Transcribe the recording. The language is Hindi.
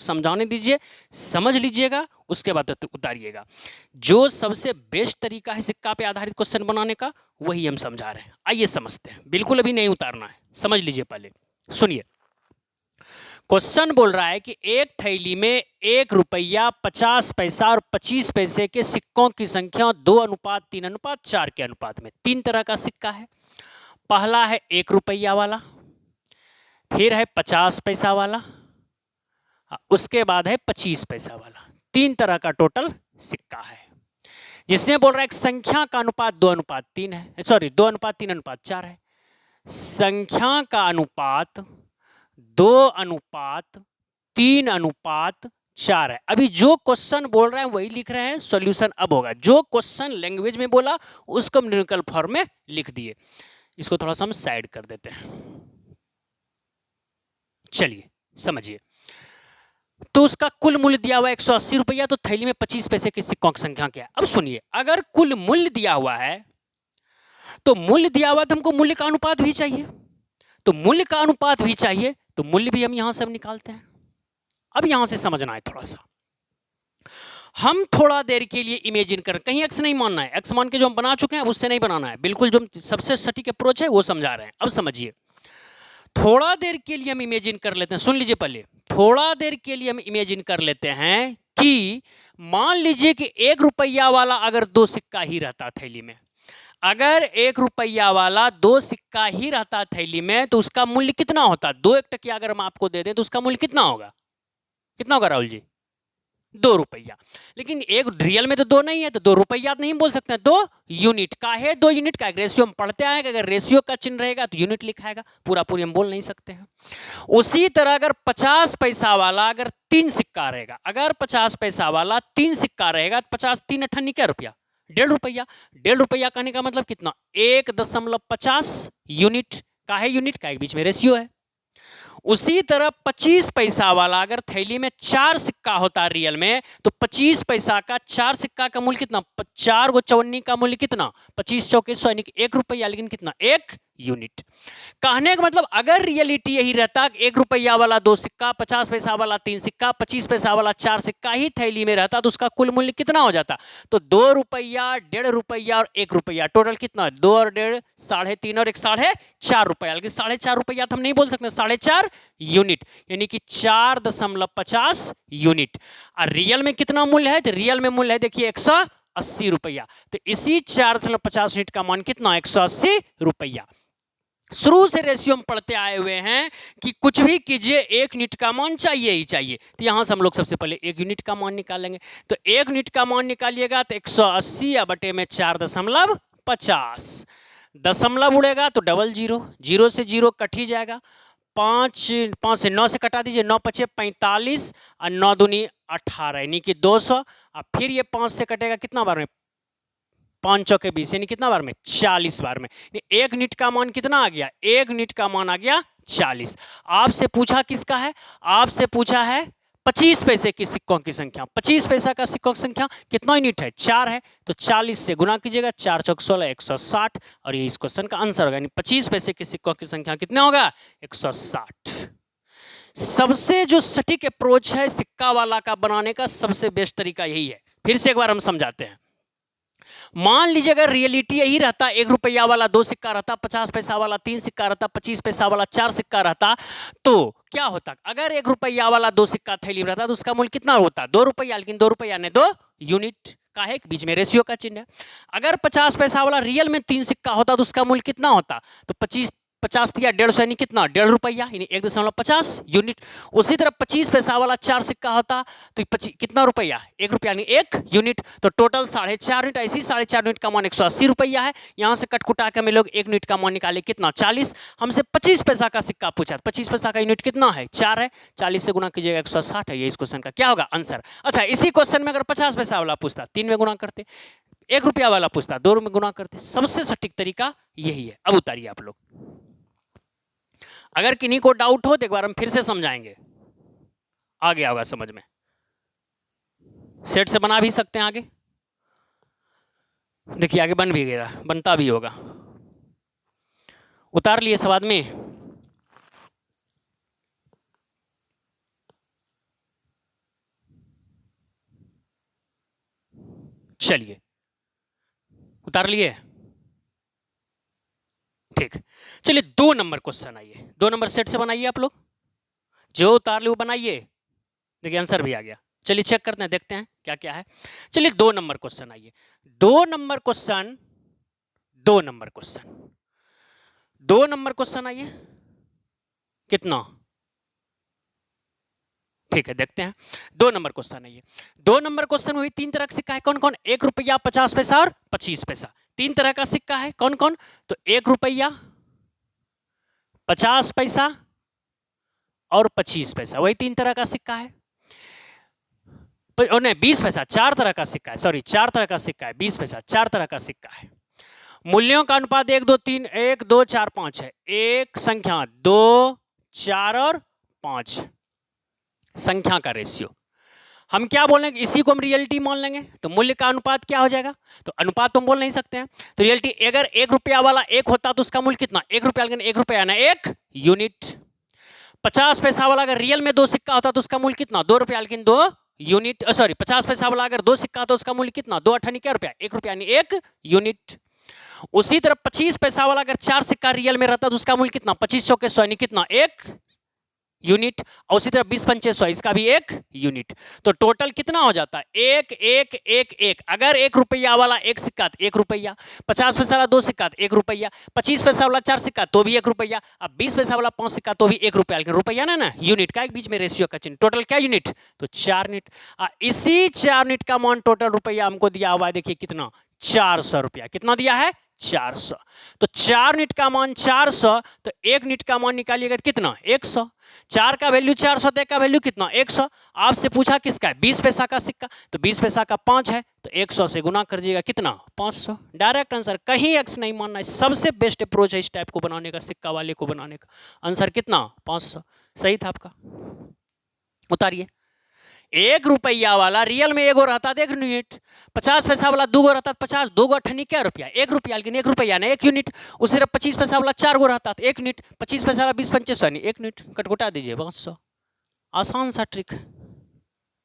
समझाने दीजिए, समझ लीजिएगा, उसके बाद उतारिएगा। जो सबसे बेस्ट तरीका है सिक्का पे आधारित क्वेश्चन बनाने का, वही हम समझा रहे हैं। आइए समझते हैं, बिल्कुल अभी नहीं उतारना है, समझ लीजिए। पहले सुनिए, क्वेश्चन बोल रहा है कि एक थैली में 1 रुपया 50 पैसा और 25 पैसे के सिक्कों की संख्या 2:3:4 के अनुपात में। 3 तरह का सिक्का है। पहला है 1 रुपया वाला, फिर है 50 पैसा वाला, उसके बाद है 25 पैसा वाला। 3 तरह का टोटल सिक्का है, जिसमें बोल रहा है एक संख्या का अनुपात 2:3 है, सॉरी 2:3:4 है। संख्या का अनुपात 2:3:4 है। अभी जो क्वेश्चन बोल रहे हैं वही लिख रहे हैं, सॉल्यूशन अब होगा। जो क्वेश्चन लैंग्वेज में बोला उसको न्यूमेरिकल फॉर्म में लिख दिए। इसको थोड़ा सा हम साइड कर देते हैं। चलिए समझिए, तो उसका कुल मूल्य दिया हुआ है 180 रुपया, तो थैली में 25 पैसे की सिक्कों की संख्या क्या है। अब सुनिए, अगर कुल मूल्य दिया हुआ है तो मूल्य दिया हुआ तो हमको मूल्य का अनुपात भी चाहिए, तो मूल्य का अनुपात भी चाहिए, तो मूल्य भी हम यहां से निकालते हैं। अब यहां से समझना है थोड़ा सा, हम थोड़ा देर के लिए इमेजिन कर, कहीं एक्स नहीं मानना है, एक्स मान के जो हम बना चुके हैं उससे नहीं बनाना है, बिल्कुल जो सबसे सटीक अप्रोच है वो समझा रहे हैं। अब समझिए, थोड़ा देर के लिए हम इमेजिन कर लेते हैं, सुन लीजिए पहले, थोड़ा देर के लिए हम इमेजिन कर लेते हैं कि मान लीजिए कि 1 रुपया वाला अगर 2 सिक्का ही रहता थैली में, अगर 1 रुपया वाला 2 सिक्का ही रहता थैली में, तो उसका मूल्य कितना होता। 2 1 टकिया अगर हम आपको दे दें तो उसका मूल्य कितना होगा, कितना होगा राहुल जी, 2 रुपया। लेकिन एक रियल में तो 2 नहीं है, तो 2 रुपया नहीं बोल सकते, 2 यूनिट का है। 2 यूनिट का रेशियो हम पढ़ते आए कि अगर रेशियो का चिन्ह रहेगा तो यूनिट लिखाएगा, पूरा पूरी हम बोल नहीं सकते हैं। उसी तरह अगर 50 पैसा वाला अगर 3 सिक्का रहेगा, अगर 50 पैसा वाला 3 सिक्का रहेगा, 50 3 अट्ठानी क्या रुपया, 1.5 रुपया। 1.5 रुपया कहने का मतलब कितना, 1.50 यूनिट का है, यूनिट का एक बीच में रेशियो है। उसी तरह 25 पैसा वाला अगर थैली में 4 सिक्का होता रियल में, तो 25 पैसा का 4 सिक्का का मूल्य कितना, 4 गो चवन्नी का मूल्य कितना, 25 चौके 100 यानी कि 1 रुपया, लेकिन कितना, 1 यूनिट। कहने का मतलब अगर रियलिटी यही रहता, 1 रुपया वाला 2 सिक्का, 50 पैसा वाला 3 सिक्का, 25 पैसा वाला 4 सिक्का ही थैली में रहता, तो उसका कुल मूल्य कितना हो जाता, तो 2 रुपया, 1.5 रुपया और 1 रुपया, टोटल कितना, 2 और 1.5 3.5 और 1 4.5 रुपया। लेकिन 4.5 रुपया तो हम नहीं बोल सकते, 4.5 यूनिट, यानी कि 4.50 यूनिट। और रियल में कितना मूल्य है, तो रियल में मूल्य है देखिए 180 रुपया। तो इसी 4.50 यूनिट का मान कितना, 180 रुपया। शुरू से रेशियो हम पढ़ते आए हुए हैं कि कुछ भी कीजिए 1 यूनिट का मान चाहिए ही चाहिए। तो यहां से हम लोग सबसे पहले 1 यूनिट का मान निकालेंगे। तो 1 यूनिट का मान निकालिएगा तो 180 या बटे में 4.50, दशमलव उड़ेगा तो डबल जीरो, जीरो से जीरो कट ही जाएगा। 5 से 9 से कटा दीजिए, 9 पचे 45 और 9 दूनी 18 यानी कि 200। और फिर ये 5 से कटेगा कितना बार में, 5 चौके 20 यानी कितना बार में, 40 बार में। 1 यूनिट का मान कितना आ गया, 1 यूनिट का मान आ गया 40। आपसे पूछा किसका है, आपसे पूछा है 25 पैसे की सिक्कों की संख्या। 25 पैसा का सिक्कों की संख्या कितना यूनिट है, 4 है, तो 40 से गुना कीजिएगा, 4 चौक 16 160, और ये इस क्वेश्चन का आंसर होगा। यानी 25 पैसे की सिक्कों की संख्या कितना होगा, 160। सबसे जो सटीक अप्रोच है सिक्का वाला का बनाने का, सबसे बेस्ट तरीका यही है। फिर से एक बार हम समझाते हैं। मान लीजिए अगर रियलिटी यही रहता, 1 रुपया वाला 2 सिक्का रहता, 50 पैसा वाला 3 सिक्का रहता, 25 पैसा वाला 4 सिक्का रहता, तो क्या होता, अगर 1 रुपया वाला 2 सिक्का थैली में रहता तो उसका मूल्य कितना होता, 2 रुपया, लेकिन 2 रुपया ने 2 यूनिट का है, बीच में रेशियो का चिन्ह है। अगर 50 पैसा वाला रियल में 3 सिक्का होता तो उसका मूल्य कितना होता, तो 50 दिया 150 यानी कितना, 1.5 रुपया यानी 1.50 यूनिट। उसी तरह 25 पैसा वाला 4 सिक्का होता तो कितना रुपया, 1 रुपया यानी 1 यूनिट। तो टोटल 4.5 यूनिट, ऐसी 4.5 यूनिट का मान 180 रुपया है। यहां से कटकुटा के हम लोग 1 यूनिट का मान निकाले कितना, 40। हमसे 25 पैसा का सिक्का पूछा, 25 पैसा का यूनिट कितना है, 4 है, 40 से गुना कीजिएगा 160 है। ये इस क्वेश्चन का क्या होगा आंसर। अच्छा, इसी क्वेश्चन में अगर 50 पैसा वाला पूछता 3 में गुना करते, 1 रुपया वाला पूछता 2 में गुना करते। सबसे सटीक तरीका यही है। अब उतारिए आप लोग, अगर किन्हीं को डाउट हो तो एक बार हम फिर से समझाएंगे, आ गया होगा समझ में। सेट से बना भी सकते हैं आगे, देखिए आगे बन भी गया, बनता भी होगा। उतार लिए सब आदमी, चलिए उतार लिए, ठीक। चलिए 2 नंबर क्वेश्चन आइए, 2 नंबर सेट से बनाइए आप लोग, जो उतार ले वो बनाइए। देखिए आंसर भी आ गया। चलिए चेक करते हैं, देखते हैं क्या क्या है। चलिए 2 नंबर क्वेश्चन आइए, 2 number question, 2 number question, 2 number question आइए, कितना, ठीक है देखते हैं। 2 नंबर क्वेश्चन आइए, 2 नंबर क्वेश्चन में 3 तरह का सिक्का है, कौन कौन? 1 रुपया, 50 पैसा और 25 पैसा। 3 तरह का सिक्का है, कौन कौन? तो 1 रुपया, 50 पैसा और 25 पैसा, वही 3 तरह का सिक्का है। नहीं 20 पैसा, 4 तरह का सिक्का है, सॉरी 4 तरह का सिक्का है, 20 पैसा 4 तरह का सिक्का है। मूल्यों का अनुपात 1 2 3 1 2 4 5 है। एक संख्या 2 4 और 5 संख्या का रेशियो। हम क्या बोलेंगे, इसी को हम रियलिटी मान लेंगे। तो मूल्य का अनुपात क्या हो जाएगा? तो अनुपात तो हम बोल नहीं सकते हैं, तो रियलिटी अगर 1 रुपया वाला 1 होता तो उसका मूल्य कितना? 1 रुपया, लेकिन 1 रुपया ना 1 यूनिट। 50 पैसा वाला अगर रियल में 2 सिक्का होता तो उसका मूल्य कितना? 2 रुपया, लेकिन 2 यूनिट। सॉरी 50 पैसा वाला अगर 2 सिक्का तो उसका मूल्य कितना? 2 अठानी क्या रुपया? 1 रुपया, यानी 1 यूनिट। उसी तरह 25 पैसा वाला अगर 4 सिक्का रियल में रहता तो उसका मूल्य कितना? 25 चौके 100, यानी कितना? 1 यूनिट। और उसी तरह 20 पंचे 100, इसका भी 1 यूनिट। तो टोटल कितना हो जाता है? 1 1 1 1। अगर 1 रुपया वाला 1 सिक्का तो 1 रुपया, 50 पैसा वाला 2 सिक्का तो 1 रुपया, 25 पैसा वाला 4 सिक्का तो भी 1 रुपया, अब 20 पैसा वाला 5 सिक्का तो भी 1 रुपया, लेकिन रुपया ना यूनिट का, एक बीच में रेशियो का चिन्ह। टोटल क्या यूनिट? तो 4 यूनिट। इसी 4 यूनिट का मान टोटल रुपया हमको दिया हुआ है, देखिए कितना? 400 रुपया। कितना दिया है? 400। तो 4 यूनिट का मान 400, तो 1 यूनिट का मान निकालिएगा कितना? 100। 4 का वैल्यू 400, तो 1 का वैल्यू कितना? 100। आपसे पूछा किसका है? 20 पैसा का सिक्का, तो 20 पैसा का 5 है, तो 100 से गुना कर दीजिएगा, कितना? 500। डायरेक्ट आंसर, कहीं एक्स नहीं मानना है। सबसे बेस्ट अप्रोच है इस टाइप को बनाने का, सिक्का वाले को बनाने का। आंसर कितना? 500। सही था आपका। उतारिए। 1 रुपया वाला रियल में 1 गो रहता तो 1 यूनिट, 50 पैसा वाला 2 गो रहता 50, 2 गो अठन्नी क्या रुपया? 1 रुपया, लेकिन 1 रुपया ना 1 यूनिट। उसी तरह 25 पैसा वाला 4 गो रहता तो 1 यूनिट, 25 पैसा वाला 20 पंचे 100, 1 यूनिट। कटकुटा दीजिए 500। आसान सा ट्रिक है।